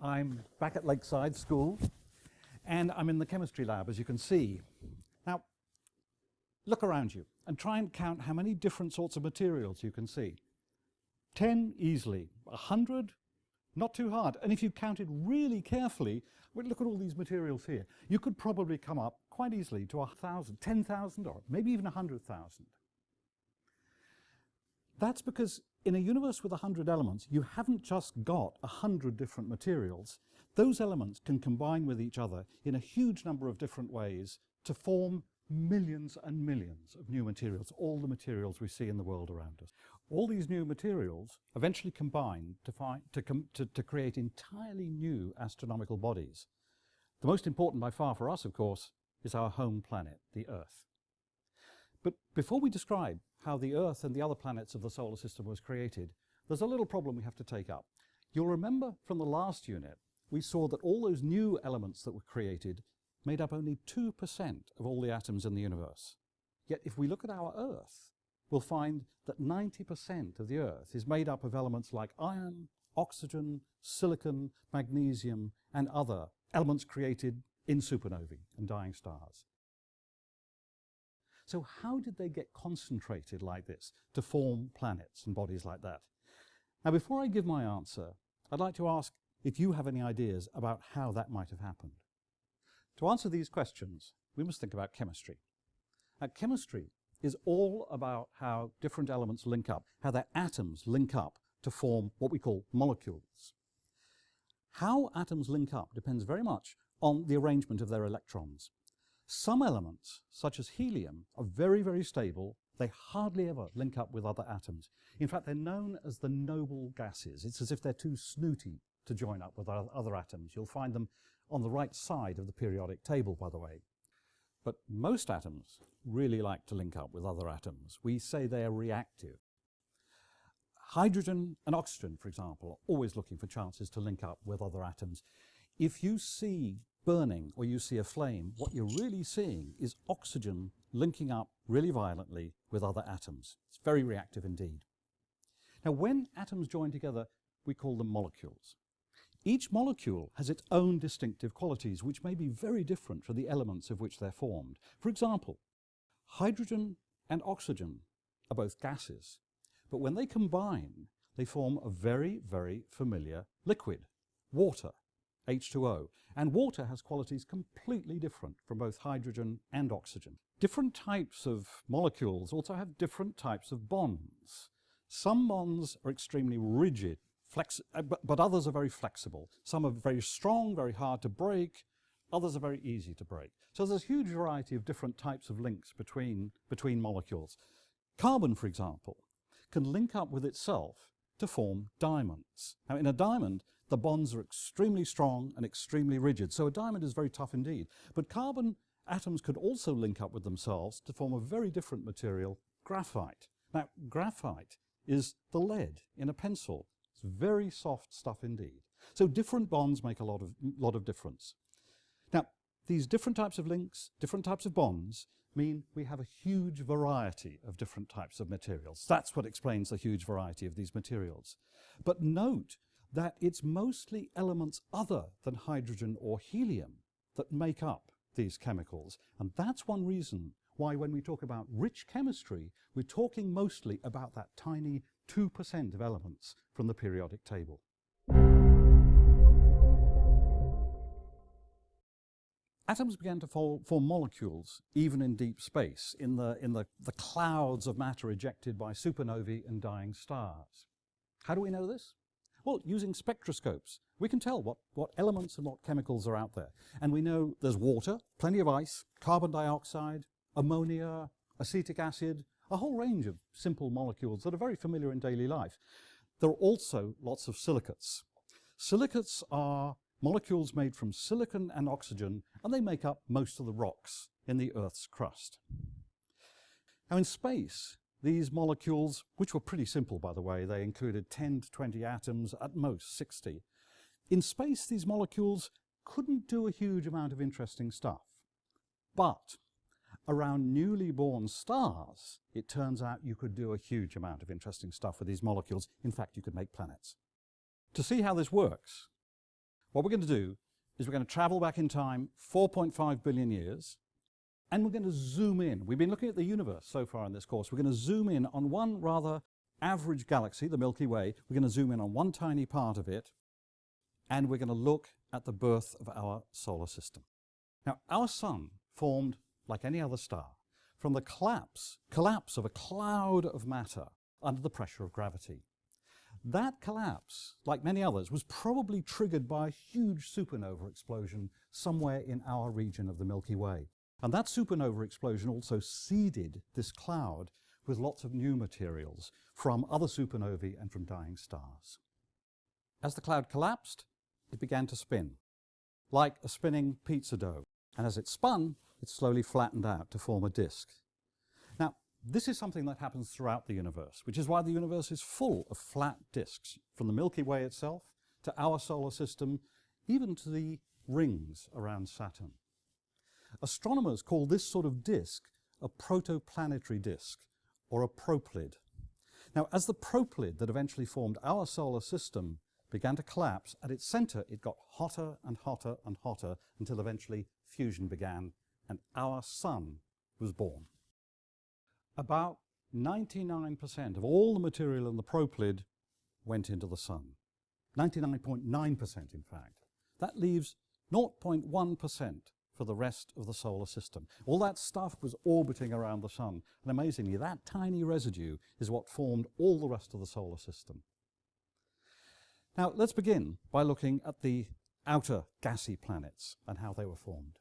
I'm back at Lakeside School, and I'm in the chemistry lab, as you can see. Now, look around you and try and count how many different sorts of materials you can see. 10 easily, 100, not too hard. And if you counted really carefully, well, look at all these materials here. You could probably come up quite easily to 1,000, 10,000, or maybe even 100,000. That's because in a universe with 100 elements, you haven't just got 100 different materials. Those elements can combine with each other in a huge number of different ways to form millions and millions of new materials, all the materials we see in the world around us. All these new materials eventually combine to create entirely new astronomical bodies. The most important by far for us, of course, is our home planet, the Earth. But before we describe how the Earth and the other planets of the solar system was created, there's a little problem we have to take up. You'll remember from the last unit, we saw that all those new elements that were created made up only 2% of all the atoms in the universe. Yet if we look at our Earth, we'll find that 90% of the Earth is made up of elements like iron, oxygen, silicon, magnesium, and other elements created in supernovae and dying stars. So how did they get concentrated like this to form planets and bodies like that? Now, before I give my answer, I'd like to ask if you have any ideas about how that might have happened. To answer these questions, we must think about chemistry. Now, chemistry is all about how different elements link up, how their atoms link up to form what we call molecules. How atoms link up depends very much on the arrangement of their electrons. Some elements, such as helium, are very, very stable. They hardly ever link up with other atoms. In fact, they're known as the noble gases. It's as if they're too snooty to join up with other atoms. You'll find them on the right side of the periodic table, by the way. But most atoms really like to link up with other atoms. We say they're reactive. Hydrogen and oxygen, for example, are always looking for chances to link up with other atoms. If you see burning or you see a flame, what you're really seeing is oxygen linking up really violently with other atoms. It's very reactive indeed. Now, when atoms join together, we call them molecules. Each molecule has its own distinctive qualities, which may be very different from the elements of which they're formed. For example, hydrogen and oxygen are both gases, but when they combine, they form a very, very familiar liquid, water, H2O. And water has qualities completely different from both hydrogen and oxygen. Different types of molecules also have different types of bonds. Some bonds are extremely rigid, but others are very flexible. Some are very strong, very hard to break. Others are very easy to break. So there's a huge variety of different types of links between molecules. Carbon, for example, can link up with itself to form diamonds. Now, in a diamond, the bonds are extremely strong and extremely rigid, so a diamond is very tough indeed. But carbon atoms could also link up with themselves to form a very different material, graphite. Now, graphite is the lead in a pencil. It's very soft stuff indeed. So different bonds make a lot of difference. Now, these different types of links, different types of bonds, mean we have a huge variety of different types of materials. That's what explains the huge variety of these materials. But note that it's mostly elements other than hydrogen or helium that make up these chemicals. And that's one reason why when we talk about rich chemistry, we're talking mostly about that tiny 2% of elements from the periodic table. Atoms began to form molecules even in deep space, in the clouds of matter ejected by supernovae and dying stars. How do we know this? Well, using spectroscopes, we can tell what elements and what chemicals are out there. And we know there's water, plenty of ice, carbon dioxide, ammonia, acetic acid, a whole range of simple molecules that are very familiar in daily life. There are also lots of silicates. Silicates are molecules made from silicon and oxygen, and they make up most of the rocks in the Earth's crust. Now, in space, these molecules, which were pretty simple, by the way, they included 10 to 20 atoms, at most 60. In space, these molecules couldn't do a huge amount of interesting stuff. But around newly born stars, it turns out you could do a huge amount of interesting stuff with these molecules. In fact, you could make planets. To see how this works, what we're going to do is we're going to travel back in time 4.5 billion years, and we're going to zoom in. We've been looking at the universe so far in this course. We're going to zoom in on one rather average galaxy, the Milky Way. We're going to zoom in on one tiny part of it, and we're going to look at the birth of our solar system. Now, our sun formed, like any other star, from the collapse of a cloud of matter under the pressure of gravity. That collapse, like many others, was probably triggered by a huge supernova explosion somewhere in our region of the Milky Way. And that supernova explosion also seeded this cloud with lots of new materials from other supernovae and from dying stars. As the cloud collapsed, it began to spin, like a spinning pizza dough. And as it spun, it slowly flattened out to form a disk. Now, this is something that happens throughout the universe, which is why the universe is full of flat disks, from the Milky Way itself to our solar system, even to the rings around Saturn. Astronomers call this sort of disk a protoplanetary disk, or a proplid. Now, as the proplid that eventually formed our solar system began to collapse, at its center it got hotter and hotter and hotter until eventually fusion began and our sun was born. About 99% of all the material in the proplid went into the sun. 99.9% in fact. That leaves 0.1% for the rest of the solar system. All that stuff was orbiting around the sun, and amazingly, that tiny residue is what formed all the rest of the solar system. Now, let's begin by looking at the outer gassy planets and how they were formed.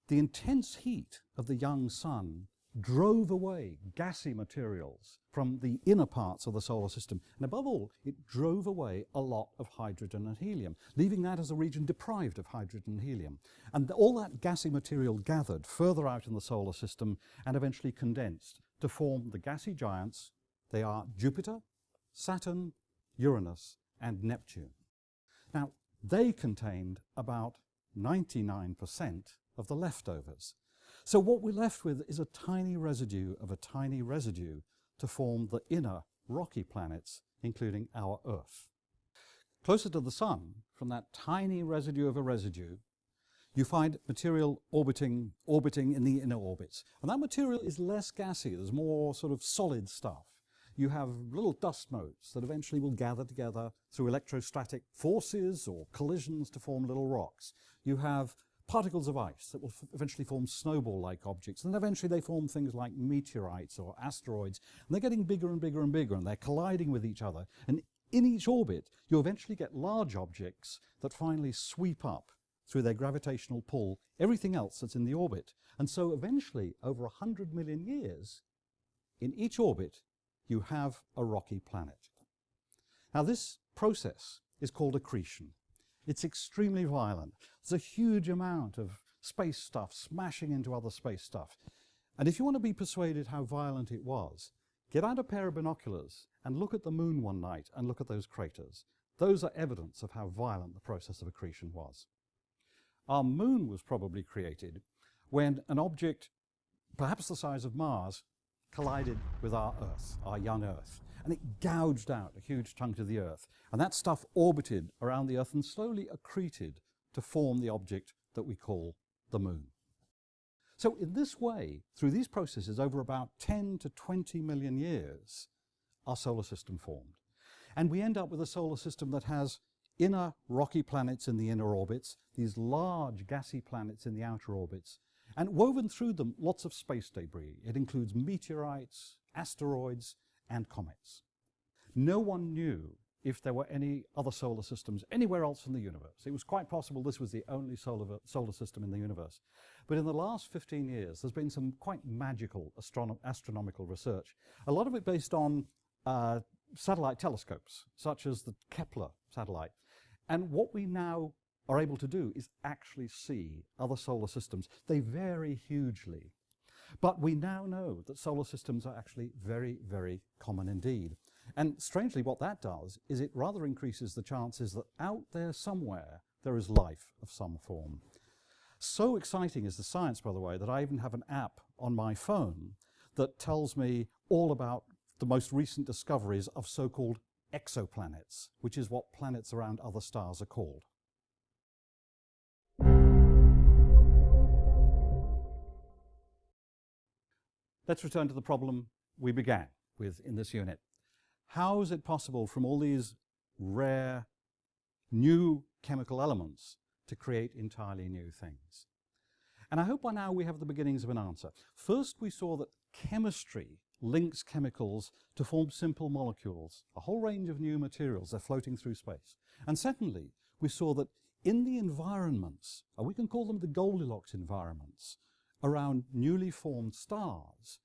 The intense heat of the young sun drove away gassy materials from the inner parts of the solar system. And above all, it drove away a lot of hydrogen and helium, leaving that as a region deprived of hydrogen and helium. And all that gassy material gathered further out in the solar system and eventually condensed to form the gassy giants. They are Jupiter, Saturn, Uranus, and Neptune. Now, they contained about 99% of the leftovers. So what we're left with is a tiny residue of a tiny residue to form the inner rocky planets, including our Earth. Closer to the Sun, from that tiny residue of a residue, you find material orbiting in the inner orbits. And that material is less gassy. There's more sort of solid stuff. You have little dust motes that eventually will gather together through electrostatic forces or collisions to form little rocks. You have particles of ice that will eventually form snowball-like objects, and then eventually they form things like meteorites or asteroids, and they're getting bigger and bigger and bigger, and they're colliding with each other. And in each orbit, you eventually get large objects that finally sweep up through their gravitational pull everything else that's in the orbit. And so eventually, over 100 million years, in each orbit, you have a rocky planet. Now, this process is called accretion. It's extremely violent. There's a huge amount of space stuff smashing into other space stuff. And if you want to be persuaded how violent it was, get out a pair of binoculars and look at the moon one night and look at those craters. Those are evidence of how violent the process of accretion was. Our moon was probably created when an object, perhaps the size of Mars, collided with our Earth, our young Earth. And it gouged out a huge chunk of the Earth. And that stuff orbited around the Earth and slowly accreted to form the object that we call the moon. So in this way, through these processes, over about 10 to 20 million years, our solar system formed. And we end up with a solar system that has inner rocky planets in the inner orbits, these large gassy planets in the outer orbits, and woven through them lots of space debris. It includes meteorites, asteroids, and comets. No one knew if there were any other solar systems anywhere else in the universe. It was quite possible this was the only solar system in the universe. But in the last 15 years, there's been some quite magical astronomical research, a lot of it based on satellite telescopes, such as the Kepler satellite. And what we now are able to do is actually see other solar systems. They vary hugely. But we now know that solar systems are actually very, very common indeed. And strangely, what that does is it rather increases the chances that out there somewhere there is life of some form. So exciting is the science, by the way, that I even have an app on my phone that tells me all about the most recent discoveries of so-called exoplanets, which is what planets around other stars are called. let's return to the problem we began with in this unit. How is it possible from all these rare new chemical elements to create entirely new things? And I hope by now we have the beginnings of an answer. First, we saw that chemistry links chemicals to form simple molecules, a whole range of new materials. They're floating through space. And secondly, we saw that in the environments, or we can call them the Goldilocks environments, around newly formed stars,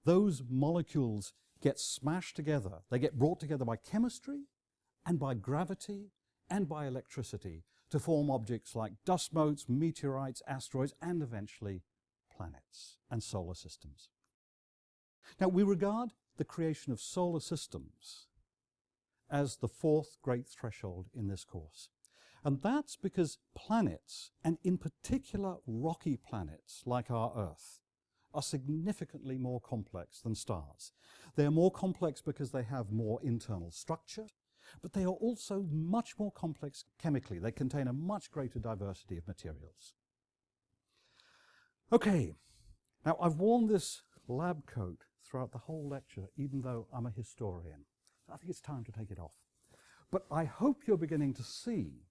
those molecules get smashed together. They get brought together by chemistry and by gravity and by electricity to form objects like dust motes, meteorites, asteroids, and eventually planets and solar systems. Now, we regard the creation of solar systems as the fourth great threshold in this course. And that's because planets, and in particular rocky planets like our Earth, are significantly more complex than stars. They are more complex because they have more internal structure, but they are also much more complex chemically. They contain a much greater diversity of materials. Okay, now I've worn this lab coat throughout the whole lecture, even though I'm a historian. I think it's time to take it off. But I hope you're beginning to see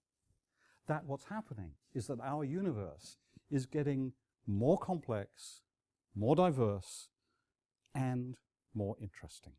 that what's happening is that our universe is getting more complex, more diverse, and more interesting.